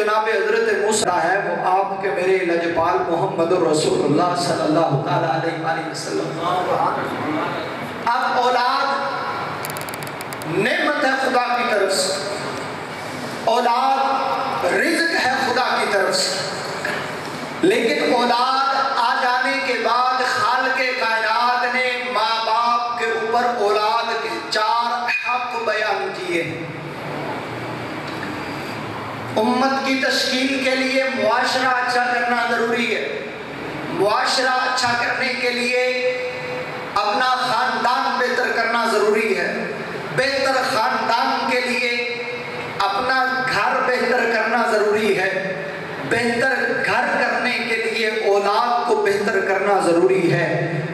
जनाब हजरत मूसा है वो आपके मेरे लजपाल मोहम्मद रसूलुल्लाह सल्लल्लाहु अलैहि वसल्लम। अब औलाद नेमत है खुदा की तरफ से, औलाद रिज़्क है खुदा की तरफ से, लेकिन औलाद आ जाने के बाद खालिक़े कायनात ने माँ बाप के ऊपर औलाद के 4 हक बयान किए। उम्मत की तश्कील के लिए मुआशरा अच्छा करना ज़रूरी है। मुआशरा अच्छा करने के लिए अपना ख़ानदान बेहतर करना ज़रूरी है। बेहतर ख़ानदान के लिए अपना घर बेहतर करना ज़रूरी है। बेहतर घर करने के लिए औलाद को बेहतर करना ज़रूरी है।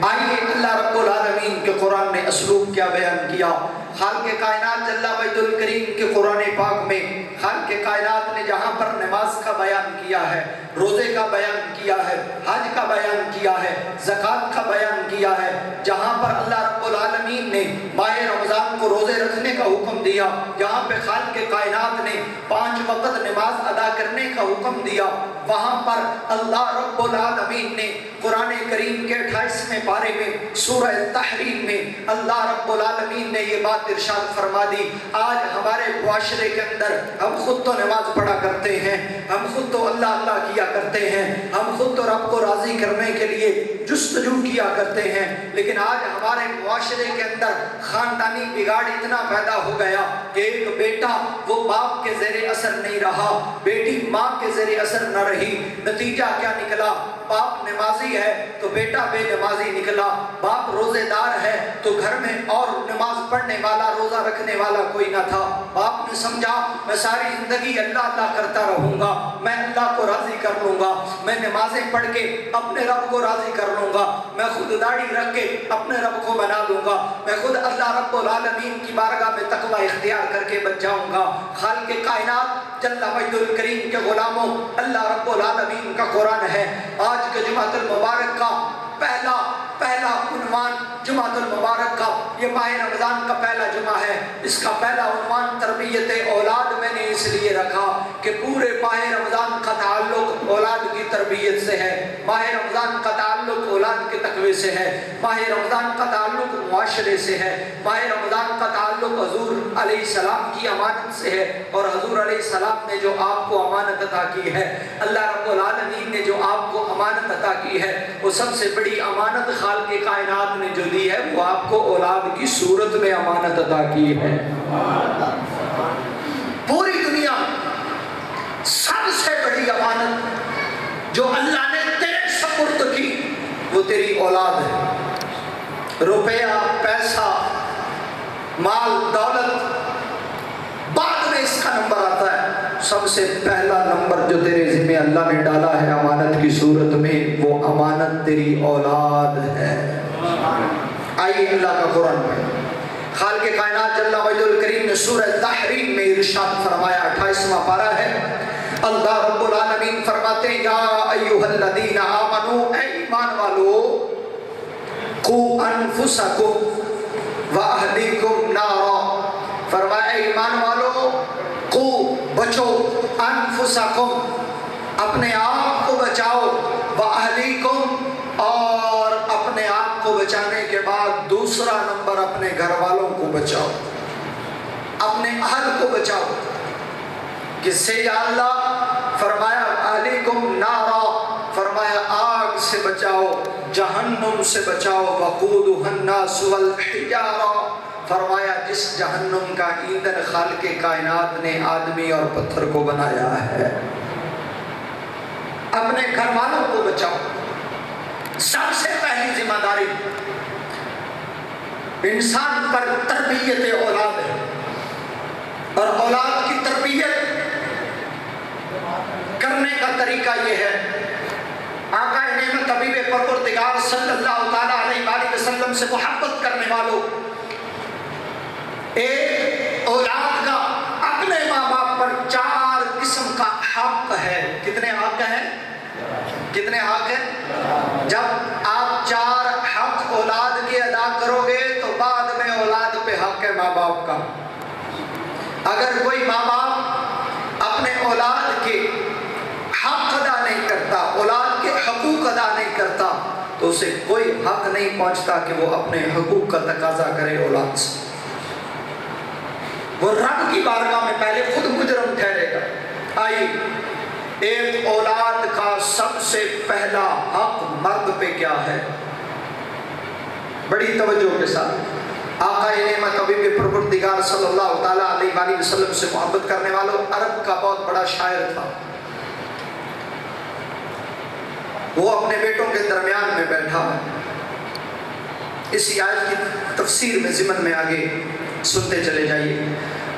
आइए अल्लाह रब्बुल आलमीन के कुरान ने असलूब क्या बयान किया। खालिक़े कायनात जल्ला वजहुल करीम के कुरान पाक में खालिक़े कायनात ने जहाँ पर नमाज का बयान किया है, रोज़े का बयान किया है, हज का बयान किया है, ज़कात का बयान किया है, जहाँ पर अल्लाह रब्बुल आलमीन ने माह रमज़ान को रोज़े रखने का हुक्म दिया, जहाँ पे खालिक़े कायनात ने 5 वक़्त नमाज अदा करने का हुक्म दिया, वहाँ पर अल्लाह रब्बुल आलमीन ने कुरान करीम के 28वें पारे में सूरह तहरीम में अल्लाह रब्बुल आलमीन ने ये बात इरशाद फरमा दी। आज हमारे मुआशरे के अंदर हम खुद तो नमाज पढ़ा करते हैं, हम खुद तो अल्लाह अल्लाह किया करते हैं, हम खुद तो रब को राज़ी करने के लिए जुस्तजू किया करते हैं, लेकिन आज हमारे मुआशरे के अंदर ख़ानदानी बिगाड़ इतना पैदा हो गया कि एक बेटा वो बाप के ज़ेरे असर नहीं रहा, बेटी माँ के ज़ेरे असर न रही। नतीजा क्या निकला? बाप नमाजी है तो बेटा बेनमाजी निकला, बाप रोजेदार है तो घर में और नमाज पढ़ने वाला रोजा रखने वाला कोई ना था। बाप ने समझा मैं सारी जिंदगी अल्लाह अल्लाह करता रहूंगा, मैं अल्लाह को राजी कर लूंगा, मैं नमाजें पढ़ के अपने रब को राजी कर लूंगा, मैं खुद दाढ़ी रख के अपने रब को बना लूंगा, मैं खुद अल्लाह रब्बुल आलमीन की बारगाह में तकवा इख्तियार करके बच जाऊंगा। खालिक़े कायनात जल्ला वजहुल करीम के गुलामों, अल्लाह रब्बुल आलमीन का कुरान है। आज के जुमातुल मुबारक का पहला उन्वान जुमातुल मुबारक का, ये माह रमज़ान का पहला जुमा है, इसका पहला उन्वान तरबियत औलाद मैंने इसलिए रखा कि पूरे माह रमज़ान का ताल्लुक औलाद की तरबियत से है, माह रमज़ान का ताल्लुक औलाद के तकवे से है, माह रमज़ान का ताल्लुक मुआशरे से है, माह रमज़ान का ताल्लुक हुज़ूर अलैहिस्सलाम की अमानत से है। और हुज़ूर अलैहिस्सलाम ने जो आपको अमानत अता की है, अल्लाह रब्बुल आलमीन ने जो आपको अमानत अता की है, वो सबसे बड़ी अमानत खालिक़े कायनात ने जो दी है वो आपको औलाद की सूरत में अमानत अता की है। पूरी दुनिया सबसे बड़ी अमानत जो अल्लाह ने तेरे सपुर्द की वो तेरी औलाद है। रुपया पैसा माल दौलत बाद में इसका नंबर आता है, सबसे पहला नंबर जो तेरे ज़िम्मे अल्लाह ने डाला है अमानत की सूरत में, वो अमानत तेरी औलाद है। आइए अल्लाह का कुरान में खालिक़े कायनात जल्ला वजहुल करीम ने सूरह तहरीम में इरशाद फरमाया, 28वां पारा है। अल्लाह रब्बुल आलमीन फरमाते हैं या अय्युहल्लज़ीना आमनू, ऐ ईमान वालो, कू अनफुसकुम व अहलीकुम नारा, फरमाया ईमान वालो, कू बचो, अनफुसकुम अपने आप को बचाओ, व अहलीकुम और अपने आप को बचाने के बाद दूसरा नंबर अपने घर वालों को बचाओ, अपने अहल को बचाओ। किससे या अल्लाह? फरमाया अहलीकुम नारा, फरमाया आग से बचाओ, जहन्नुम से बचाओ, वक़ूदुहन नास वल हिजारा, फरमाया जिस जहन्नुम का ईंधन खालिक़े कायनात ने आदमी और पत्थर को बनाया है। अपने घर वालों को बचाओ, सबसे पहली जिम्मेदारी इंसान पर तरबियत औलाद है। और औलाद की तरबियत करने का तरीका यह है, आका नेमत हबीब परवरदिगार सल्लल्लाहु ताला अलैहि वसल्लम से मोहब्बत करने वालों, एक औलाद का अपने माँ बाप पर 4 किस्म का हक है। कितने हक हैं? कितने हक हैं? जब आप 4 हक औलाद के अदा करोगे तो बाद में औलाद पे हक है माँ बाप का। अगर कोई माँ बाप अपने औलाद के हक अदा नहीं करता, औलाद के हकूक अदा नहीं करता, तो उसे कोई हक नहीं पहुंचता कि वो अपने हकूक का तकाजा करे औलाद से। वो रब की बारगाह में पहले खुद मुजरम ठहरेगा। आइए, एक औलाद का सबसे पहला हक मर्द पे क्या है? बड़ी तवज्जो के साथ आक़ाए नेमत हबीब परवरदिगार सल्लल्लाहु ताला अलैहि वसल्लम से मोहब्बत करने वालों, अरब का बहुत बड़ा शायर था। वो अपने बेटों के दरमियान में बैठा है। इस आयत की तफसीर में ज़िमन में आगे सुनते चले जाइए।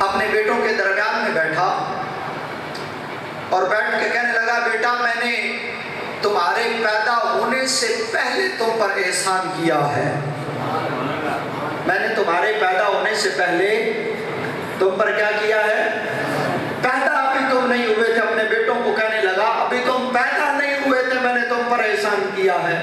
अपने बेटों के दरमियान में बैठा और बैठ के कहने लगा, बेटा मैंने तुम्हारे पैदा होने से पहले तुम पर एहसान किया है। मैंने तुम्हारे पैदा होने से पहले तुम पर क्या किया है? पैदा अभी तुम नहीं हुए थे, अपने बेटों को कहने लगा अभी तुम पैदा नहीं हुए थे, मैंने तुम पर एहसान किया है।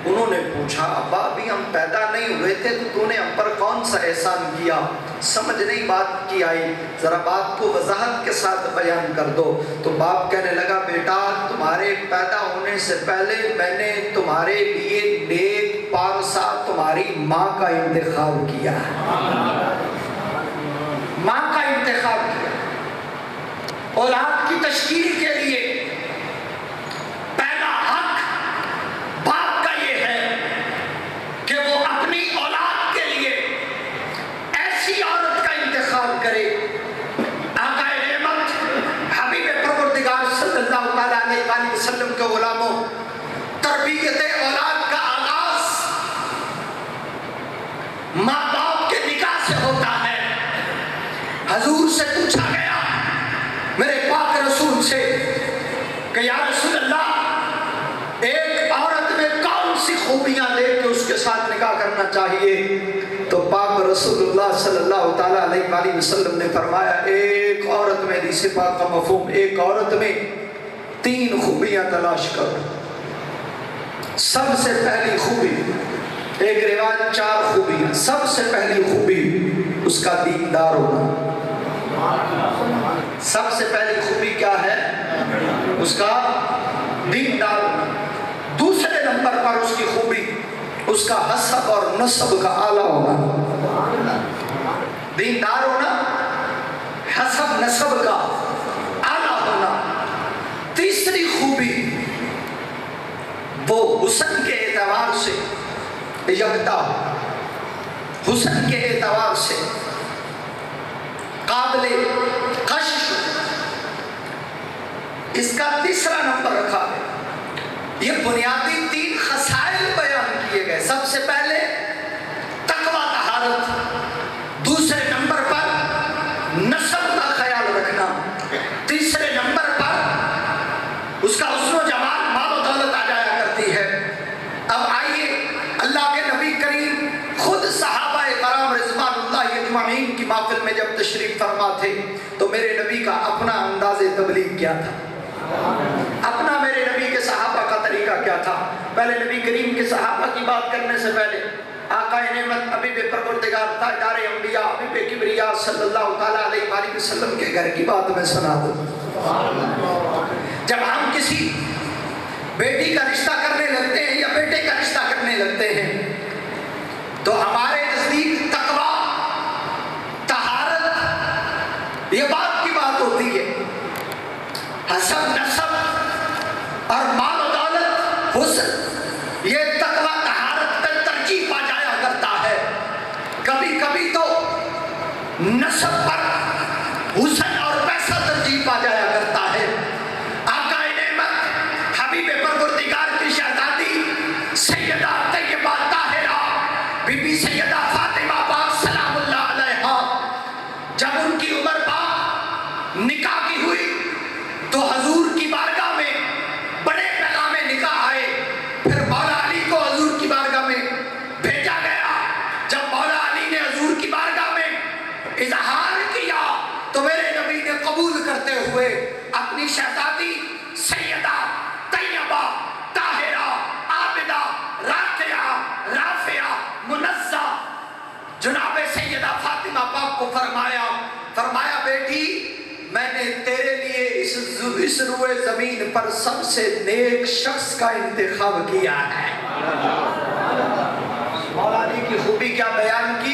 उन्होंने पूछा, अब्बा अभी हम पैदा नहीं हुए थे तो तूने हम पर कौन सा एहसान किया? समझ नहीं बात की आई, जरा बात को वजाहत के साथ बयान कर दो। तो बाप कहने लगा, बेटा तुम्हारे पैदा होने से पहले मैंने तुम्हारे लिए नेक पारसा तुम्हारी माँ का इंतखाब किया। माँ का इंतखाब किया। औलाद की तशकील के लिए पहला हक बाप का ये है कि वो अपनी औलाद के लिए ऐसी औरत का इंतखाब करे। आक़ाए नेमत हबीब परवरदिगार सल्लल्लाहु अलैहि वसल्लम के गुलामों, तरबियत औलाद का आगाज माँ बाप के निकाह से होता है। हजूर से पूछा गया मेरे पाक रसूल से कि या रसूल अल्लाह, एक औरत में कौन सी खूबियां देख के उसके साथ निकाह करना चाहिए? तो पाक रसूलुल्लाह सल्लल्लाहु ताला अलैहि वसल्लम ने फरमाया, एक औरत में, हदीस पाक का मफहूम, एक औरत में 3 खूबियां तलाश करो। सबसे पहली खूबी, एक रिवाज 4 खूबियां, सबसे पहली खूबी उसका दीनदार होना। सबसे पहली खूबी क्या है? उसका दीनदार होना। दूसरे नंबर पर उसकी खूबी उसका हसब और नसब का आला होना। दीनदार होना, हसब नसब का आला होना। तीसरी खूबी वो हुस्न के एतबार से यकता, हुस्न के एतबार से काबिले कशिश। इसका तीसरा नंबर रखा है। ये बुनियादी 3 खसाइल बयान किए गए। सबसे पहले तकवा तहारत, दूसरे नंबर पर नस्ब का ख्याल रखना, तीसरे नंबर पर उसका हुस्न जमाल, माल दौलत आ जाया करती है। अब आइए, अल्लाह के नबी करीम खुद सहाबाए कराम रिज़वानुल्लाह अजमईन की महफिल में जब तशरीफ फरमा थे तो मेरे नबी का अपना अंदाज़े तबलीग क्या था? अपना मेरे नबी के सहाबा का तरीका क्या था? पहले नबी करीम के सहाबा की बात करने से पहले आक़ाए नेमत हबीब परवरदिगार ताजदार अंबिया हबीब किबरिया सल्लल्लाहु ताला अलैहि वसल्लम के घर की बात मैं सुना दूं। जब हम किसी बेटी का रिश्ता करने लगते हैं या बेटे का रिश्ता करने लगते हैं तो हमारे नजदीक तकवा, तहारत, ये बात की बात होती है। हसब नसब और माल दौलत, हुस्न, ये तकवा तहारत पर तरजीह पा जाया करता है। कभी कभी तो नसब पर हुस्न और पैसा तरजीह पा जाया करता है। आक़ाए नेमत हबीब परवरदिगार की शहजादी सैयदा तैयबा ताहिरा बीबी सैयदा फातिमा पाक सलामुल्लाह अलैहा, जब उनकी उम्र पाक निकाह की हुई तो हजूर की बारगाह में बड़े पैगामे निकाह आए। फिर मौला अली को हजूर की बारगाह में भेजा गया। जब मौला अली ने हजूर की बारगाह में इजहार किया तो मेरे नबी ने कबूल करते हुए अपनी शहजादी सैयदा तैयबा ताहिरा आबिदा राकिया राफिया मुनज़्ज़ा जनाब सैयदा फातिमा पाक को फरमाया, बेटी मैंने तेरे लिए इस इस रुए जमीन पर सबसे नेक शख्स का इंतखाब किया है। मौलाना की खूबी क्या बयान की,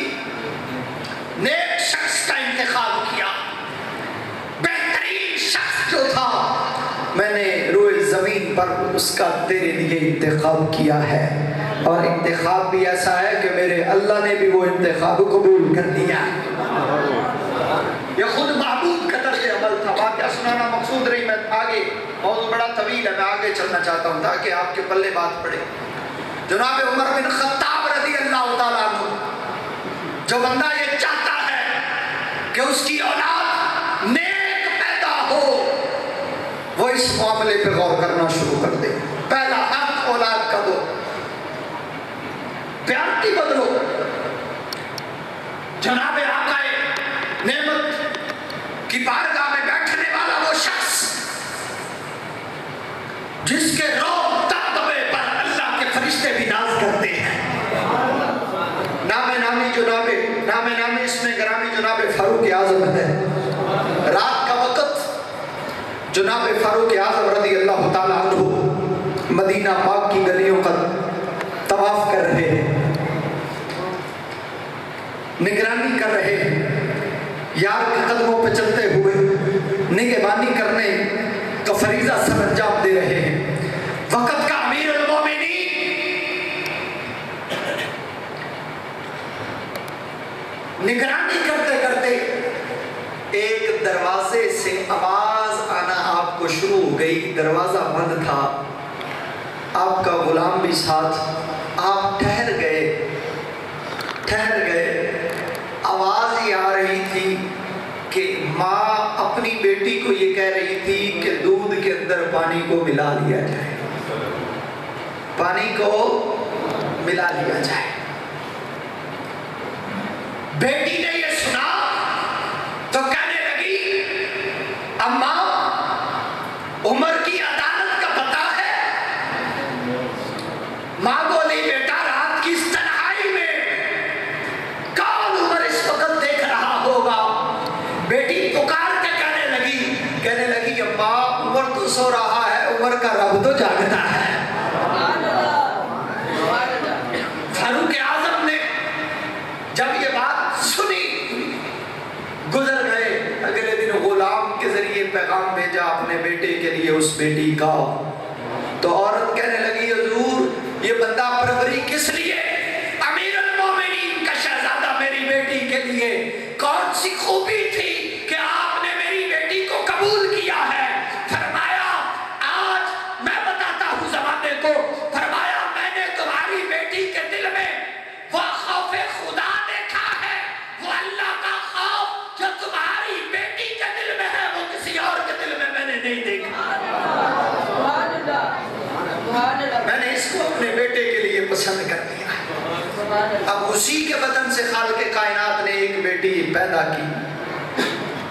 नेक शख्स का इंतखाब किया, बेहतरीन शख्स जो था मैंने रुए जमीन पर उसका तेरे लिए इंतखाब किया है। और इंतखाब भी ऐसा है कि मेरे अल्लाह ने भी वो इंतखाब कबूल कर लिया। ये खुद महबूब का दर्ज अमल था। बात क्या सुनाना मकसूद नहीं, मैं आगे मौजू बड़ा तवील है, मैं आगे चलना चाहता हूँ ताकि आपके पल्ले बात पड़े। जनाब उमर बिन खत्ताब रज़ी अल्लाह ताला अन्हु, जो बंदा ये चाहता है कि उसकी औलाद नेक पैदा हो, वो इस मामले पे गौर करना शुरू कर दे। पहला हक औलाद का दो, प्यारती बदलो। जनाब आकाए नेमत की बारगाह में बैठने वाला वो शख्स जिसके रोब तख्तबे पर अल्लाह के फरिश्ते भी नाज करते हैं। नामे नामी इसमें ग्रामी जनाब फारूक आजम है। रात का वक़्त जनाब फारूक आजम रज़ी अल्लाह ताला अन्हु मदीना पाक की गलियों का तवाफ कर रहे हैं, निगरानी कर रहे हैं, यार के कदमों पे चलते हुए निगहबानी करने का फरीजा सर अंजाम दे रहे हैं। वक़्त का अमीरुल मोमिनीन निगरानी करते करते एक दरवाजे से आवाज आना आपको शुरू हो गई। दरवाजा बंद था, आपका गुलाम भी साथ। आप ठहर गए। आवाज ही आ रही थी कि माँ अपनी बेटी को ये कह रही थी कि दूध के अंदर पानी को मिला लिया जाए, पानी को मिला लिया जाए। बेटी ने ये सुना तो कहने लगी, अम्मा उमर की अदालत का पता है? माँ बोली, बेटा रात की इस तन्हाई में कौन उमर इस वक्त देख रहा होगा? बेटी पुकार के कहने लगी अम्मा उमर तो सो रहा है, उमर का रब तो जागता है। फारूक आजम ने जब ये बात सुनी, गुजर गए। अगले दिन गुलाम के जरिए पैगाम भेजा अपने बेटे के लिए, उस बेटी का। तो औरत कहने लगी, हुजूर ये बंदा परवरी किस लिए? अमीरुल मोमिनीन का शहजादा मेरी बेटी के लिए कौन सी खूबी थी कि आपने मेरी बेटी को कबूल किया है? फरमाया, आज मैं बताता हूँ जमाने को। फरमाया, मैंने तुम्हारी बेटी के दिल में वो खौफे खुदा देखा है, वो अल्लाह का खौफ जो तुम्हारी बेटी के दिल में है, वो किसी और के दिल में मैंने नहीं देखा। मैंने इसको अपने बेटे के लिए पसंद कर लिया। अब उसी के बदन से खालिक कायनात ने एक बेटी पैदा की।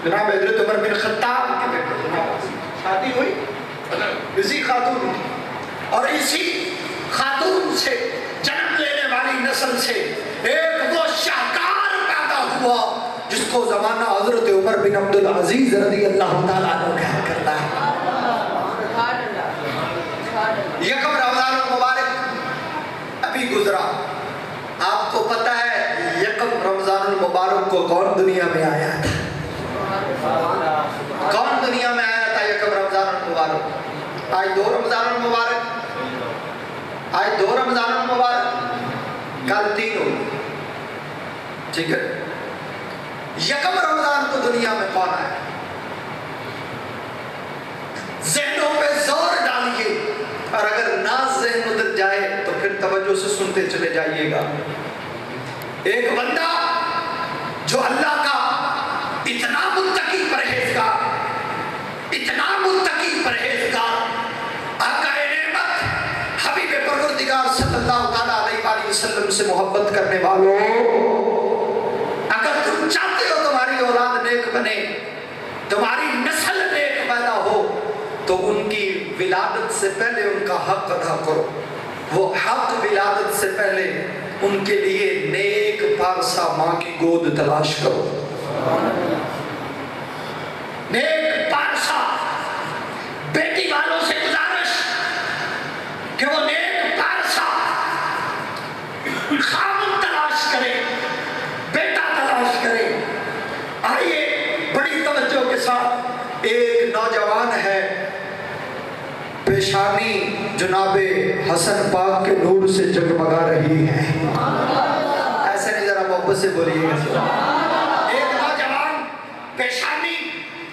जनाब हज़रत उमर बिन खत्ताब के बेटे शादी हुई इसी खातून, और इसी खातून से जन्म लेने वाली नस्ल से एक वो शाहकार पैदा हुआ जिसको जमाना हज़रत उमर बिन अब्दुल अजीज रज़ी अल्लाह ताला अन्हु कहा करता है। यकम रमज़ान मुबारक अभी गुजरा। आपको पता है यकम रमज़ान मुबारक को कौन दुनिया में आया था? कौन दुनिया में आया था यकम रमज़ान मुबारक? आज 2 रमज़ान मुबारक, आज 2 रमज़ान मुबारक, कल 3 हो। ठीक है, यकम रमज़ान को दुनिया में कौन आया? ज़हनों पे जोर डालिए, और अगर ना ज़हन उधर जाए तो फिर तवज्जो से सुनते चले जाइएगा। एक बंदा जो अल्लाह का इतना मुत्तकी परहेज़गार, आक़ाए नेमत हबीब परवरदिगार सल्लल्लाहु अलैहि वसल्लम से मोहब्बत करने वालों, अगर तुम चाहते हो तुम्हारी औलाद नेक बने, तुम्हारी नस्ल नेक पैदा हो, तो उनकी विलादत से पहले उनका हक अदा करो। वो हक विलादत से पहले उनके लिए नेक पारसा माँ की गोद तलाश करो। नेक पारसा देखा एक नौजवान है, पेशानी जनाबे हसन पाक के नूर से जगमगा रही है। ऐसे नहीं, जरा मोहब्बत से बोलिएगा। एक नौजवान पेशानी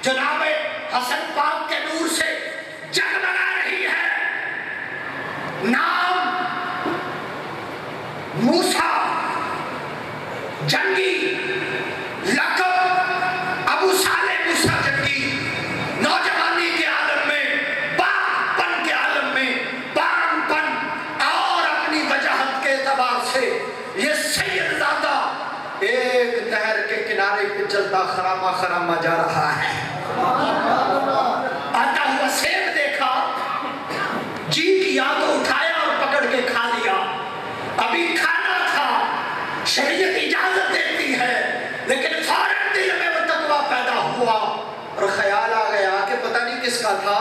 जनाबे हसन पाक के नूर से जगमगा रही है। नाम मूसा जंगी, लक़ब अबू साले मूसा जंगी। नौजवानी के आलम में, बापन के आलम में, बापन और अपनी वजाहत के एतबार से ये सैयदजादा एक नहर के किनारे पे चलता खरामा खरामा जा रहा है। आता हुआ सेब देखा, जी किया तो उठाया और पकड़ के खा लिया। अभी खाना था, शरीयत इजाजत देती है, लेकिन फौरन दिल में वो तकवा पैदा हुआ और ख्याल आ गया कि पता नहीं किसका था।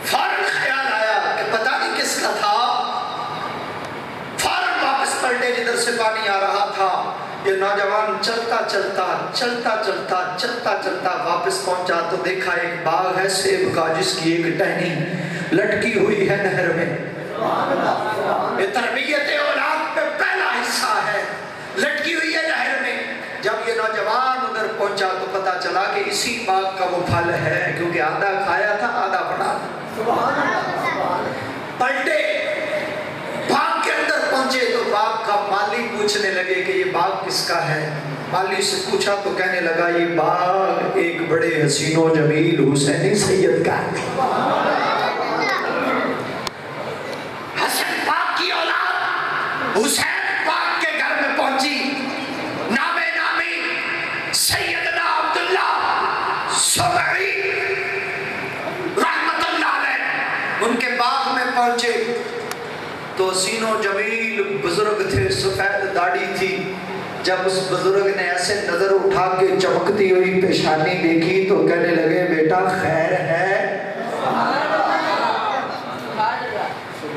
फौरन ख्याल आया कि पता नहीं किसका था। फौरन वापस पलटे जिधर से पानी आ रहा था। ये नौजवान चलता चलता चलता चलता चलता चलता वापस पहुंचा तो देखा एक बाग है सेब का, जिसकी एक टहनी लटकी हुई है नहर में। ये तरबियत औलाद पे पहला हिस्सा है, लटकी हुई है नहर में। जब ये नौजवान उधर पहुंचा तो पता चला कि इसी बाग का वो फल है, क्योंकि आधा खाया था आधा पड़ा था। पलटे बाग के अंदर पहुंचे तो बाग का माली पूछने लगे कि ये बाग किसका है। माली से पूछा तो कहने लगा ये बाग एक बड़े हसीनो जमील हुसैनी सैयद का है। हुसैन पाक के घर में पहुंची, नामे नामी सैयदना अब्दुल्ला सुबैरी रहमतुल्लाह अलैह उनके बाग में पहुंचे तो सीनो जमील बुजुर्ग थे, सफेद दाढ़ी थी। जब उस बुजुर्ग ने ऐसे नजर उठा के चमकती हुई पेशानी देखी तो कहने लगे बेटा खैर है।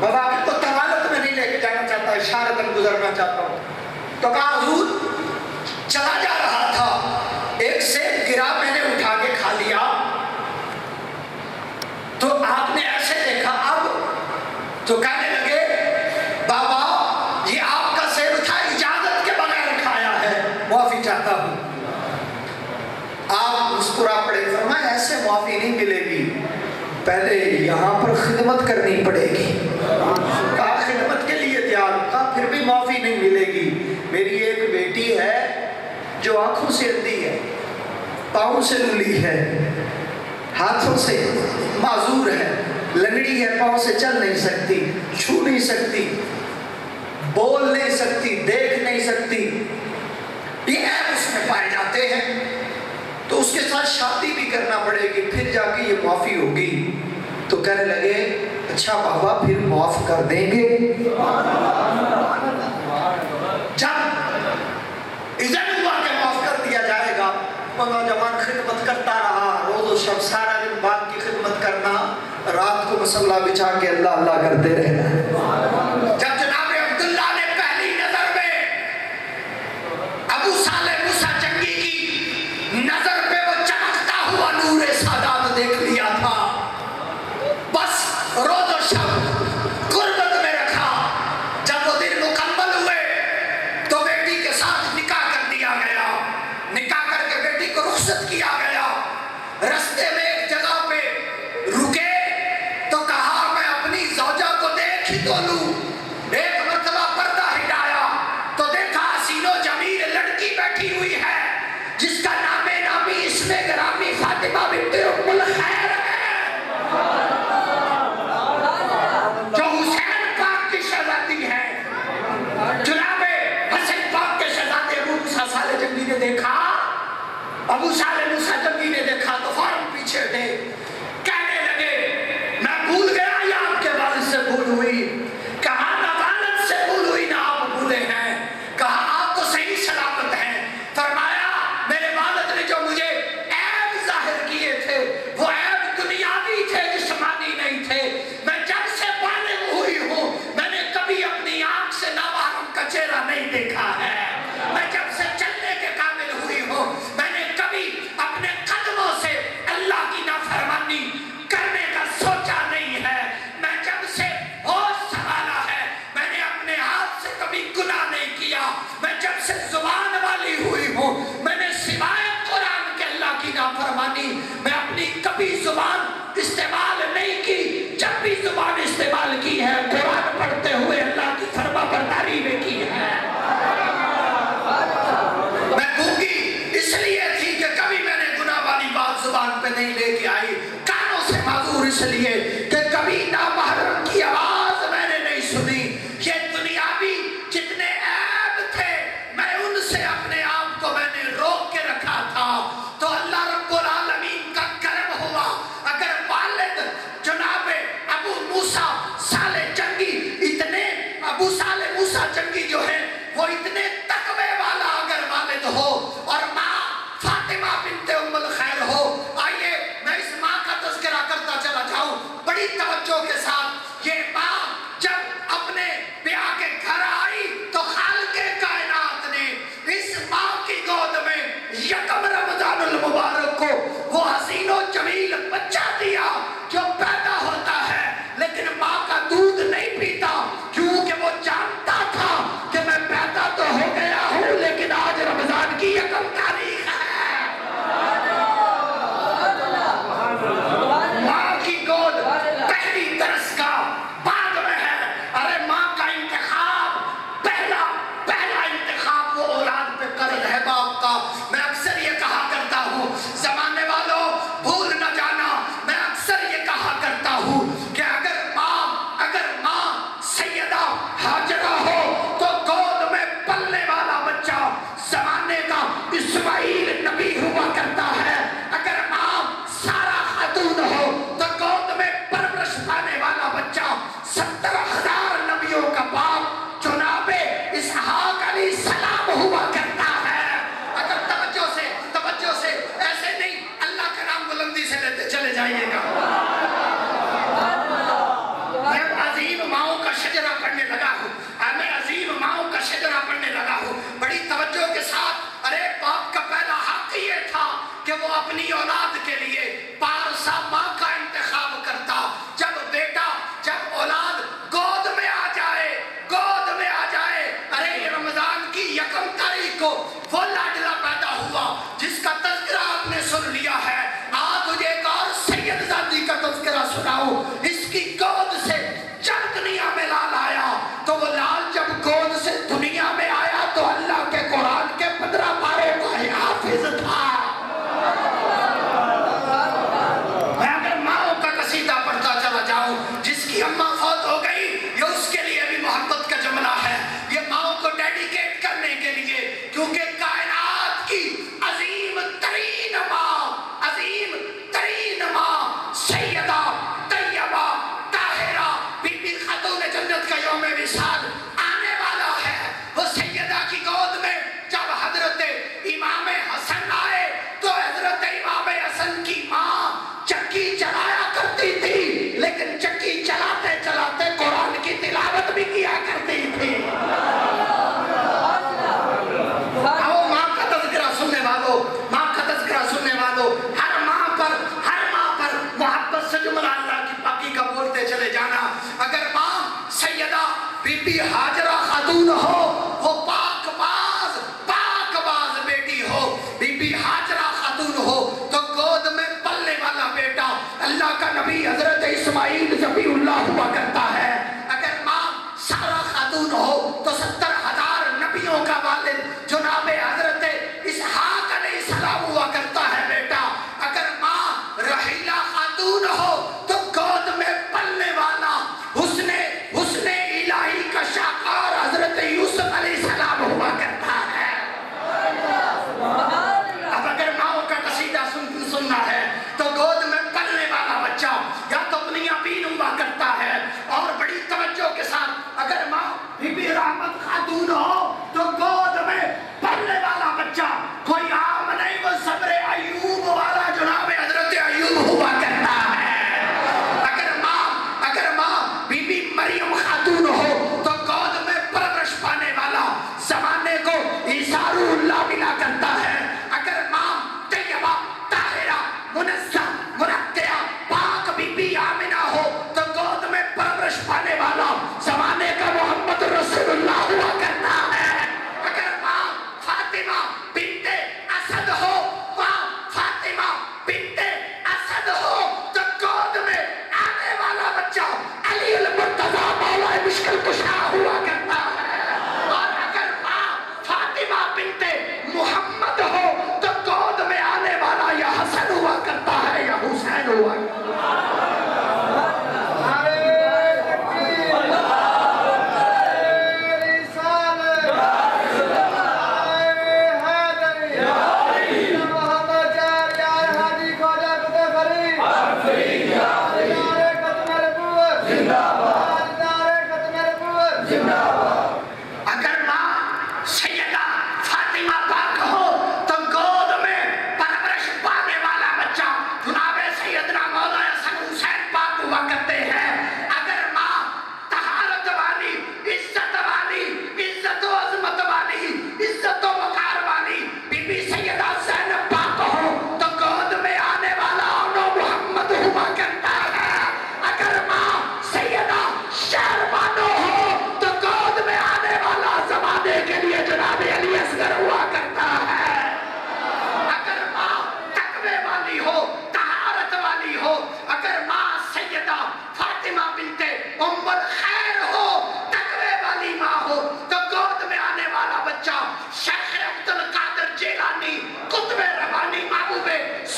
बाबा तो तवालत में नहीं लेके जाना चाहता, इशारतन गुजरना चाहता हूँ। तो कहा हुजूर चला जा रहा था, एक सेब गिरा, मैंने उठा के खा लिया, तो आपने ऐसे देखा। अब तो कहने लगे बाबा ये आपका सेब था, इजाजत के बगैर खाया है, माफी चाहता हूँ। आप मुस्कुरा पड़े, फरमाया ऐसे माफी नहीं मिलेगी, पहले यहाँ पर खिदमत करनी पड़ेगी। कहा खिदमत के लिए तैयार, कहा फिर भी माफी नहीं मिलेगी। मेरी एक बेटी है जो आंखों से अंधी है, पाँव से लूली है, हाथों से माजूर है, लंगड़ी है, पाँव से चल नहीं सकती, छू नहीं सकती, बोल नहीं सकती, देख नहीं सकती, ये ऐप उसमें पाए जाते हैं। तो उसके साथ शादी भी करना पड़ेगी, फिर जाके ये माफी होगी। तो कहने लगे अच्छा बाबा फिर माफ कर देंगे। जब इज़्ज़त हुआ कि माफ कर दिया जाएगा, वो नौजवान खिदमत करता रहा, रोज और शब सारा दिन बाप की खिदमत करना, रात को मसल्ला बिछा के अल्लाह अल्लाह करते रहना। जब जनाब अब्दुल्ला ने पहली नजर में अबू साले मूसा जंगी की नजर पे वो चमकता हुआ नूरे सादात देख लिया था, बस रोज और शब गुर्बत में रखा। जब वो दिन मुकम्मल हुए तो बेटी के साथ निकाह कर दिया गया। निकाह करके बेटी को रुखसत किया गया। रास्ते में एक जगह पे रुके तो कहा मैं अपनी ज़ौजा को देख ही तो लूं। एक मर्तबा पर्दा हिटाया तो देखा हसीनो जमील लड़की बैठी हुई है, जिसका नामे नामी इसमें ग्रामी फातिमा बिन्ते उम्मुल खैर है, जो हुसैन पाक की शहजादी है। जनाबे हसन पाक के शहजादे अबू मूसा साले जंगी ने देखा, अबू साले मूसा जंगी ने देखा तो फौरन पीछे थे। कहने लगे मैं भूल गया या आपके वालिद से भूल हुई। कहा ना वालिद से भूल हुई ना आप भूले हैं। कहा आप तो सही सलामत हैं। फरमाया मेरे वालिद ने जो मुझे ऐब जाहिर किए थे वो ऐब दुनियावी थे, जिस्मानी नहीं थे। मैं जब से बालिग हुई हूँ मैंने कभी अपनी आंख से नामहरम का चेहरा नहीं देखा है। मैं जब से चलने के काबिल हुई हूँ मैंने कभी सिवाय कुरान के अल्लाह की नाफरमानी मैं अपनी कभी जुबान इस्तेमाल नहीं की। जब भी जुबान इस्तेमाल की है कुरान पढ़ते हुए अल्लाह की फरमाबरदारी में की है। मैं गूंगी इसलिए थी कि कभी मैंने गुनाह वाली बात जुबान पे नहीं लेके आई। कानों से माजूर इसलिए कि कभी नामहरम की आवाज मैंने नहीं सुनी। ये दुनियावी जितने ऐब थे मैं उनसे अपने आप को मैंने रोक के रखा था। तो अल्लाह रब्बुल आलमीन का करम हुआ। अगर वालिद जनाब अबू मूसा साले जंगी इतने अबू साले मूसा जंगी जो है वो इतने तकवे वाला अगर वालिद हो और माँ फातिमा बिन्ते उम्मुल खैर हो। आइए मैं इस माँ का तज़किरा करता चला जाऊं बड़ी तवज्जो के साथ। ये माँ जब अपने ब्याह के घर आई तो खालिक़े कायनात ने इस माँ की गोद में यकम रमज़ानुल मुबारक को वो हसीनो जमील बच्चा दिया जो पैदा होता है लेकिन माँ का दूध नहीं पीता। क्योंकि वो जानता था कि मैं पैदा तो हो गया हूँ लेकिन आज रमजान की यकम तारीख है। माँ की गोद पहली तरस का बाद में है। अरे माँ का इंतखाब पहला इंतखाब वो औलाद पे कर्ज है बाप का। मैं अक्सर ये कहा करता हूँ जमाने वालों भूल न जाना। मैं अक्सर ये कहा करता हूँ कि अगर माँ सैयदा हाजरा हो तो गोद में पलने वाला बच्चा जमाने का इस्माइल नबी हुआ करता है। अगर माँ सारा खातून हो तो गोद में परवरिश पाने वाला बच्चा 70,000 नबियों का बाप जुनाबे इसहाक अलैहिस्सलाम हुआ करता है। अगर तवज्जो से ऐसे नहीं अल्लाह का नाम बुलंदी से लेते चले जाइएगा। मैं अजीम माओ का शजरा पढ़ने लगा हूँ। मैं अजीम माओ का शजरा पढ़ने लगा हूँ बड़ी तवज्जो के साथ। अरे बाप का पहला हक ये था कि वो अपनी औलाद के लिए पारसा माँ का इंतखाब करता। जब औलाद गोद में आ जाए अरे ये रमजान की यकम तारीख को वो लाडला पैदा हुआ जिसका तज़किरा आपने सुन लिया है। आज तुझे एक और सैयदजादी का तज़किरा सुनाऊं। इसकी गोद से जब दुनिया में लाल आया तो वो लाल जब गोद से दुनिया में आया तो अल्लाह के कुरान के 15 पारों का हाफिज था। मैं अगर माओ का कसीदा पढ़ता चला जाऊं जिसकी अम्मा फौत हो गई ये उसके लिए भी मोहब्बत का जुमला है। ये माओ को डेडिकेट करने के लिए क्योंकि कायनात की अजीम तरीन माँ सैयदा तैयबा ताहिरा बीबी खातून जन्नत का यौम विसाल आने वाला है। वो सैयदा की गोद में जब हजरत इमाम हसन आए तो हजरत इमाम हसन की माँ चक्की चलाया करती थी लेकिन चक्की चलाते चलाते कुरान की तिलावत भी किया करती थी। आओ माँ का तज़किरा सुनने वालों हर माँ पर मोहब्बत से जुमला अल्लाह की पाकी का बोलते चले जाना। अगर माँ सैयदा बीबी हाजरा खातून हो वो पाकबाज बेटी हो बीबी हाजरा खातून हो तो गोद में पलने वाला बेटा अल्लाह का नबी हजरत इस्माइल ज़बीहुल्लाह हुआ करता है। अगर माँ सारा खातून हो तो 70,000 नबियों का वालिद जुनाबे हजरत इसहाक अलैहिस्सलाम हुआ करता है बेटा। अगर माँ रहीला खातून हो तो गोद में पलने वाला हुस्ने इलाही का शाकार हजरत यूसुफ अलैहिस्सलाम हुआ करता है। अब अगर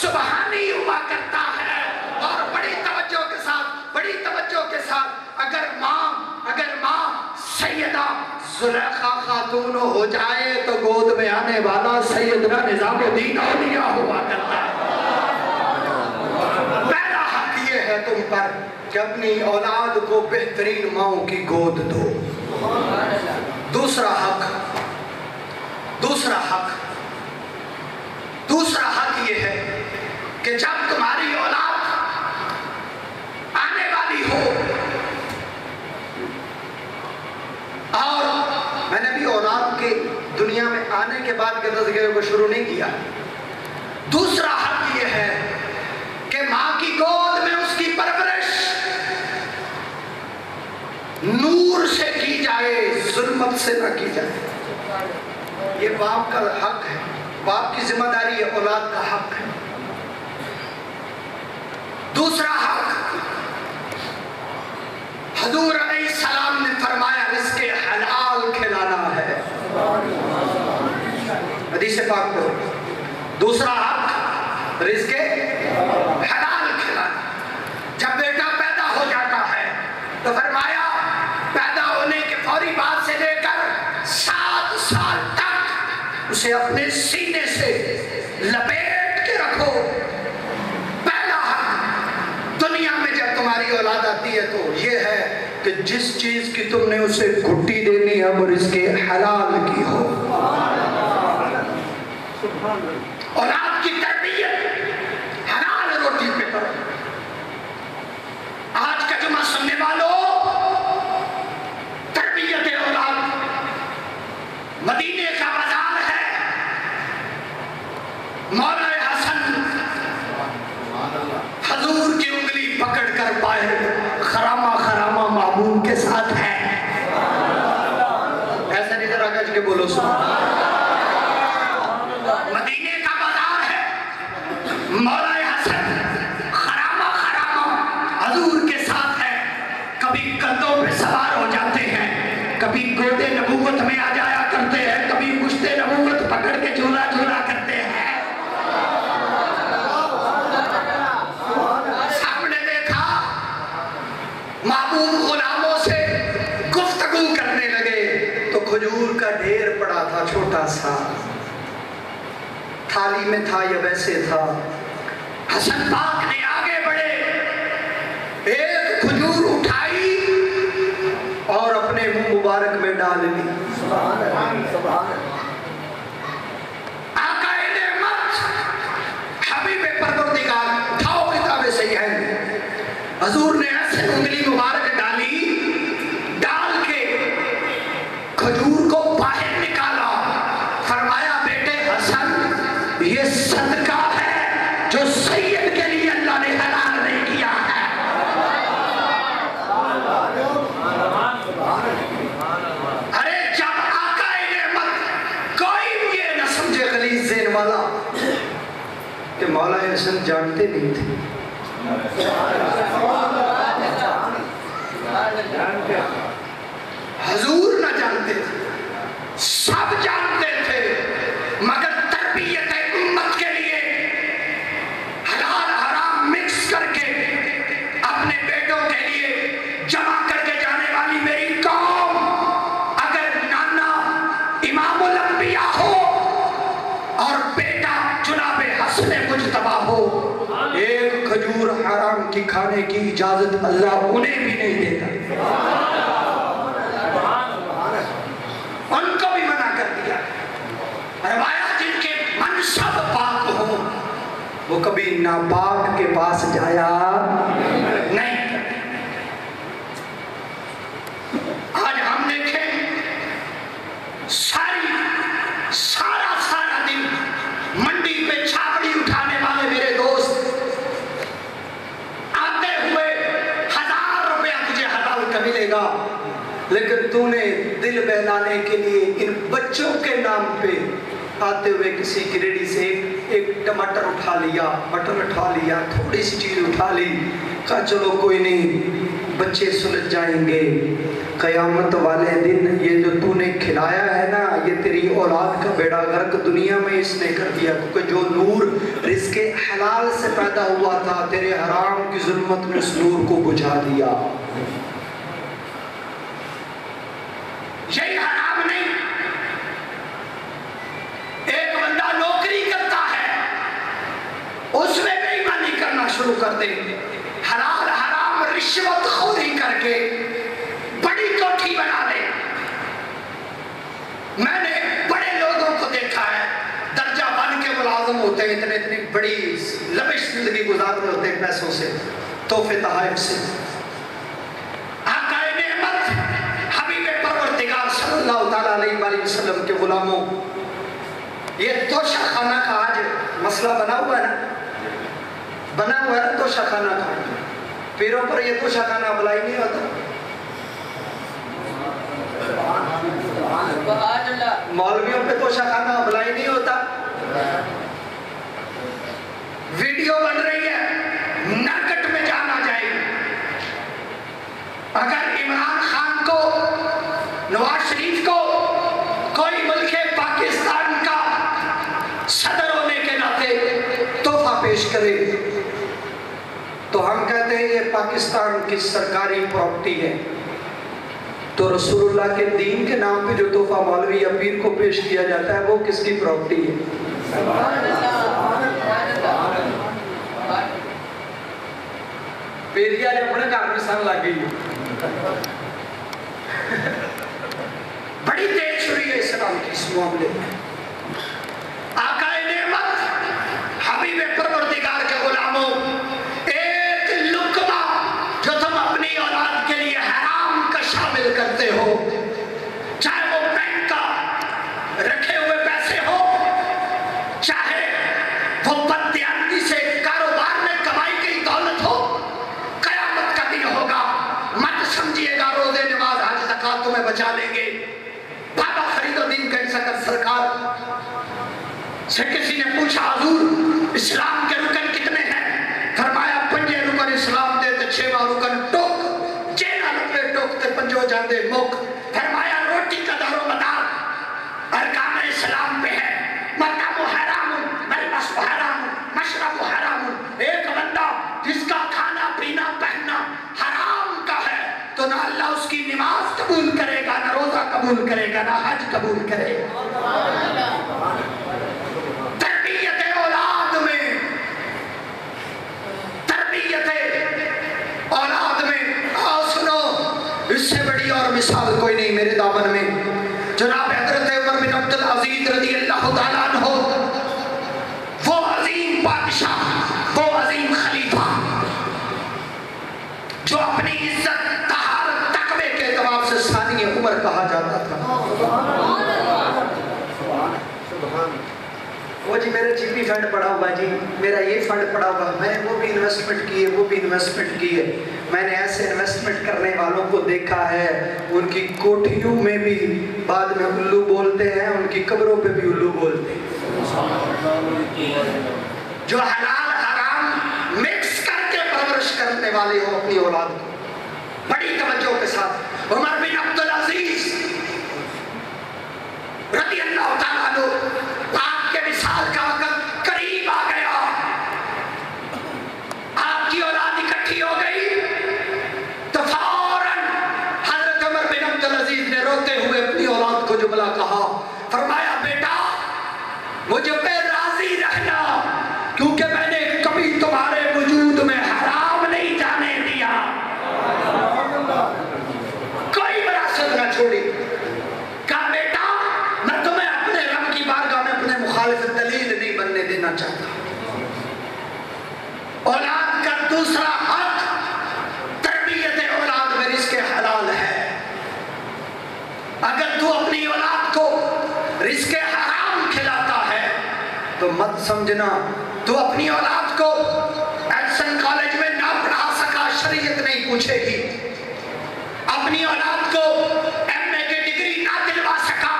सुबहानी हुआ करता है। और बड़ी तवज्जो के साथ अगर माँ सैयदा ज़ुलेखा खातून हो जाए तो गोद में आने वाला सैयदना निज़ामुद्दीन औलिया हुआ करता है। पहला हक ये है तुम पर कि अपनी औलाद को बेहतरीन माओं की गोद दो। दूसरा हक ये है कि जब तुम्हारी औलाद आने वाली हो, और मैंने भी औलाद के दुनिया में आने के बाद के तज़किरे को शुरू नहीं किया। दूसरा हक ये है कि माँ की गोद में उसकी परवरिश नूर से की जाए, जुल्मत से ना की जाए। ये बाप का हक है, बाप की जिम्मेदारी है, औलाद का हक है। दूसरा हक, हुजूर अलैहिस्सलाम ने फरमाया रिज़्क़े हलाल खिलाना है। हदीस पाक को दूसरा हक रिज़्क़े हलाल खिलाना। जब बेटा पैदा हो जाता है तो फरमाया पैदा होने के फौरी बाद से लेकर 7 साल तक उसे अपने सीने से लपेट के रखो। पहला हक दुनिया में जब तुम्हारी औलाद आती है तो ये है कि जिस चीज की तुमने उसे घुट्टी देनी है वो इसके हलाल की हो। औलाद की तरबियत हलाल रोटी पे करो। आज का जुमा सुनने वालों, तरबियत औलाद मदीने का बाजार है। मौला हसन हुजूर की उंगली पकड़कर बाहर खरामा खरामा मामूम के साथ है। ऐसा नहीं जरा गज के बोलो मदीने का बाजार है। मौला हसन खरामा खरामा हुजूर के साथ है। कभी कंधों पे सवार हो जाते हैं, कभी गोदे नबूवत में आ जाया करते हैं, कभी मुश्ते नबूवत पकड़ के झूला झूला करते हैं। सामने देखा महबूब गुलामों से गुफ्तगू करने लगे तो खजूर का ढेर पड़ा था, छोटा सा थाली में था या वैसे था। हसन पाक ने आगे बढ़े, एक खजूर उठाई और अपने मुंह मुबारक में डाल ली। आका नेमत हबीब परवरदिगार उठाओ किताबे सही है। हुजूर ने ऐसे उंगली मुबारक डाली, डाल के खजूर को बाहर निकाला। फरमाया बेटे हसन, ये सदका है जो सैयद के लिए अल्लाह ने हलाल नहीं किया है। अरे जब आका नेमत कोई भी ये न समझे गलीज़ ज़हन वाला कि मौला हसन जानते नहीं थे। हुजूर न जानते थे, सब जानते थे, मगर तरबियत उम्मत के लिए हलाल हराम मिक्स करके अपने बेटों के लिए जमा करके जाने वाली मेरी कौम, अगर नाना इमामुल अंबिया हो और बेटा जुनाबे हसने मुज्तबा हो, एक खजूर हराम की खाने की इजाजत अल्लाह उन्हें भी नहीं देता। उनको भी मना कर दिया। रवाया जिनके मनसब पाक हो वो कभी नापाक के पास जाया नहीं। आज हम देखें सारा दिन मंडी पे छावड़ी उठाने वाले मेरे दोस्त आते हुए 1000 रुपया तुझे हलाल का मिलेगा, लेकिन तूने दिल बहलाने के लिए इन बच्चों के नाम पे आते हुए किसी की रेडी से एक टमाटर उठा लिया, मटर उठा लिया, थोड़ी सी चीज उठा ली, कहा चलो कोई नहीं बच्चे सुलझ जाएंगे। कयामत वाले दिन ये जो तूने खिलाया है ना, ये तेरी औलाद का बेड़ा गर्क दुनिया में इसने कर दिया, क्योंकि जो नूर रिज़्क़े हलाल से पैदा हुआ था, तेरे हराम की जुल्मत ने उस नूर को बुझा दिया। यही हराम नहीं, एक बंदा नौकरी करता है, उसमें बेईमानी करना शुरू कर दे, हलाल हराम रिश्वत खोरी करके बड़ी कोठी बना ले। मैंने बड़े लोगों को देखा है, दर्जा बन के मुलाजिम होते हैं, इतने इतनी बड़ी लविश जिंदगी गुजार रहे होते हैं पैसों से, तोहफे तोहफे से। आका नेमत हबीब परवरदिगार सल्लल्लाहु ताला अलैहि वसल्लम के गुलामों, ये तोशा खाना का आज मसला बना हुआ है ना, बना हुआ है तोशा खाना का। पीरों पर ये तोशा खाना अप्लाई नहीं होता, मौलवियों पे तोशा खाना अप्लाई नहीं होता। वीडियो बन रही है, नरकट में जाना जाएगी। अगर इमरान खान को, नवाज शरीफ को कोई मुल्क पाकिस्तान का सदर होने के नाते तोहफा पेश करे तो हम कहते हैं ये पाकिस्तान की सरकारी प्रॉपर्टी है। तो रसूलुल्लाह के दीन के नाम पे जो तोहफा मौलवी या पीर को पेश किया जाता है वो किसकी प्रॉपर्टी है? पेरिया ने अपने घर में सन लग गई बड़ी तेज छुरी है इस्लाम की इस मामले में। आका नेमत हबीब परवरदिगार के गुलामों, एक लुक्मा जो तुम अपनी औलाद के लिए हराम का शामिल करते हो, चाहे वो बैंक का रखे हुए पैसे हो, चाहे वो बददियानती से कारोबार में कमाई गई दौलत हो, कयामत का दिन होगा, मत समझिएगा रोजे नमाज हज ज़कात तुम्हें बचा लेंगे। बाबा फरीदुद्दीन कैसकर सरकार से किसी ने पूछा, हुजूर इस्लाम के रुकन कितने हैं? फरमाया 5 रुकन इस्लाम दे ते 6वां रुकन टोक, जेना रुपए टोकते 5 जाते मुख। फरमाया रोटी का दारोमदार अरकान इस्लाम पे है, मतअमु हरामुन मलबसु हरामुन मशरबु हरामुन। एक बंदा जिसका खाना पीना पहनना हराम का है तो ना अल्लाह उसकी नमाज कबूल करेगा, ना रोजा कबूल करेगा, ना हज कबूल करेगा। तरबियत औलाद में, तरबियत औलाद में, आओ सुनो, इससे बड़ी और मिसाल कोई नहीं मेरे दामन में। जनाब हज़रत उमर बिन अब्दुल अजीज रज़ियल्लाहु ताला अन्हु, वो अजीम बादशाह, वो अजीम खलीफा जो अपनी इज्जत तहारत तकवे के एतबार से सानी उमर कहा जाता था। वो जी मेरा जीपी फंड पड़ा हुआ जी, मेरा ये फंड पड़ा हुआ, मैंने वो भी इन्वेस्टमेंट की है, वो भी इन्वेस्टमेंट की है। मैंने ऐसे इन्वेस्टमेंट करने वालों को देखा है, उनकी कोठियों में भी बाद में उल्लू बोलते हैं, उनकी कब्रों पे भी उल्लू बोलते हैं। जो हलाल हराम मिक्स करके परवरिश करने वाले हो अपनी औलाद को बड़ी तवज्जो के साथ। उमर बिन अब्दुल अजीज रज़ियल्लाहु ताला अन्हु, आपके विसाल का वक्त करीब आ गया, आपकी औलाद इकट्ठी हो गई तो फौरन हजरत उमर बिन अब्दुल अजीज ने रोते हुए अपनी औलाद को जुमला कहा। फरमाया बेटा मुझ पे राजी रहना, क्योंकि मैंने कभी तुम्हारे वजूद में हराम नहीं जाने दिया, कोई विरासत ना छोड़ी। कहा बेटा मैं तुम्हें अपने रब की बारगाह में अपने मुखालिफ दलील नहीं बनने देना चाहता। औलाद का दूसरा हक तरबियत औलाद में रिज़्क़ हलाल है। अगर तू अपनी औलाद को रिज़्क़ हराम खिलाता है तो मत समझना तू अपनी औलाद को एडिसन कॉलेज में ना पढ़ा सका, शरीयत नहीं पूछेगी। अपनी औलाद को एमए की डिग्री ना दिलवा सका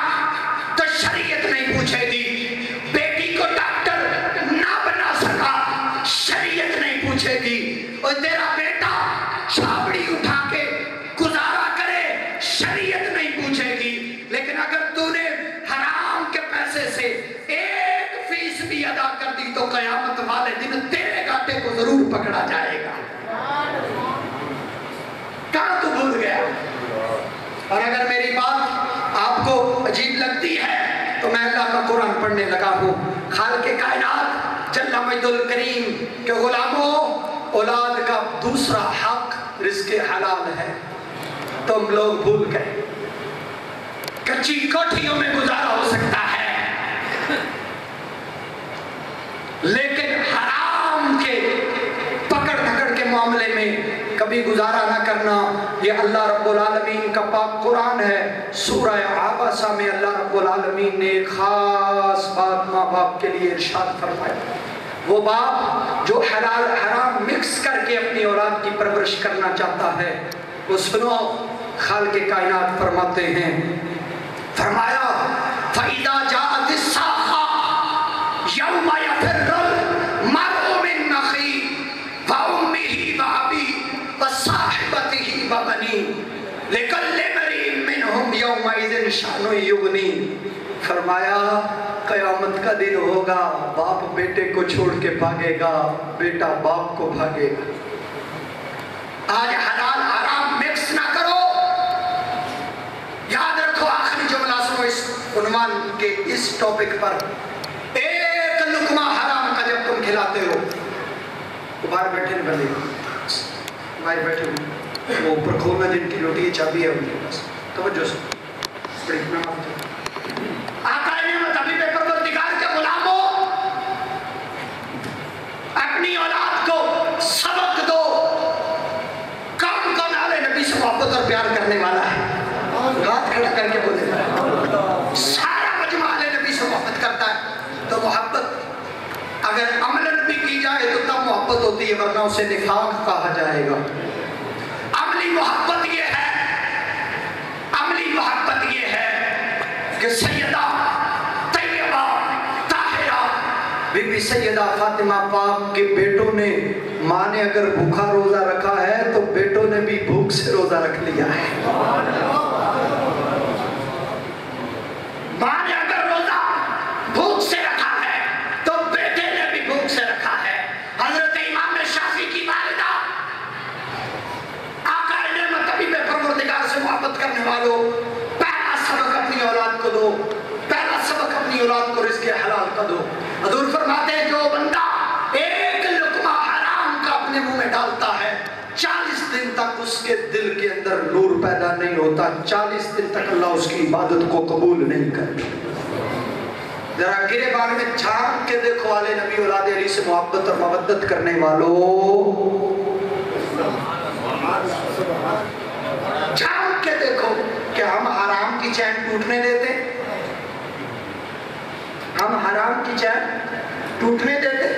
तो शरीयत नहीं पूछेगी। बेटी को डॉक्टर ना बना सका, शरीयत नहीं पूछेगी। और तेरा बेटा छाबड़ी उठा के गुजारा करे, शरीयत नहीं पूछेगी। लेकिन अगर तूने हराम के पैसे से 1 फीस भी अदा कर दी तो कयामत वाले दिन तेरे कांटे को जरूर पकड़ा जाएगा। कहां तू भूल गया? और अगर मेरी बात आपको अजीब लगती है तो मैं अल्लाह का कुरान पढ़ने लगा हूँ। खालिक़े कायनात जल्ला मजदुल करीम के गुलामों, औलाद का दूसरा हक रिज़्क़े हलाल है। तुम लोग भूल गए। कच्ची कोठियों में गुजारा हो सकता है, लेकिन हराम के पकड़ धकड़ के मामले में कभी गुजारा ना करना। ये अल्लाह रब्बुल आलमीन का पाक कुरान है। सूरह आबासा में अल्लाह रब्बुल आलमीन ने एक खास बात माँ बाप के लिए इरशाद फरमाया। वो बाप जो हलाल हराम मिक्स करके अपनी औलाद की परवरिश करना चाहता है, वो सुनो, खालिक़े कायनात फरमाते हैं, फरमाया फ़इज़ा जाअतिस साख़ा यौमा यफ़िर्रुल मर्उ मिन अख़ीही व उम्मिही व अबीही व साहिबतिही व बनीही लिकुल्लि इम्रिइन मिनहुम यौमइज़िन शअनुन युग़नीह। फरमाया क़यामत का दिन होगा, बाप बेटे को छोड़ के भागेगा, बेटा बाप को भागेगा। आज हलाल हराम मिक्स ना करो। याद रखो, आखिरी जुमला सुनो इस उन्वान के इस टॉपिक पर। एक लुकमा हराम का जब तुम खिलाते हो तो बाहर बैठे न बंदे, बाहर बैठे वो ऊपर खोलना जिनकी रोटी की चाबी है उनके पास। तवज्जो से बड़ी आका ने हबीब परवरदिगार के गुलामों, अपनी औलाद को सबक दो। कौन कौन आले नबी से मोहब्बत और प्यार करने वाला है? हाथ खड़ा करके बोले। सारा मजमा आले नबी से मोहब्बत करता है। तो मोहब्बत अगर अमलन भी की जाए तो तब मोहब्बत होती है, वरना उसे निफाक कहा जाएगा। अमली मोहब्बत ये है, अमली मोहब्बत ये है कि सैयदा तैयबा ताहिरा बीबी सैयदा फातिमा पाक के बेटों ने, माँ ने अगर भूखा रोजा रखा है तो बेटों ने भी भूख से रोजा रख लिया है। माँ ने अगर रोजा भूख से रखा है तो बेटे ने भी भूख से रखा है। हजरत इमाम शाफी की वालिदा, आका ने हबीब परवरदिगार से मोहब्बत करने वालों, पहला सबक अपनी औलाद को दो, पहला सबक अपनी औलाद को रिज़्क़े हलाल का दो। हजूर फरमाते हैं, जो बंदा एक लुकमा हराम का अपने मुंह में डालता है, 40 दिन तक उसके दिल के अंदर नूर पैदा नहीं होता। 40 दिन तक अल्लाह उसकी इबादत को कबूल नहीं करता। जरा गिरेबान में झांक के देखो, आले नबी औलाद अली से मोहब्बत और मवद्दत करने वालों, झांक के देखो कि हम हराम की चैन टूटने देते? हम हराम की चैन टूटने देते?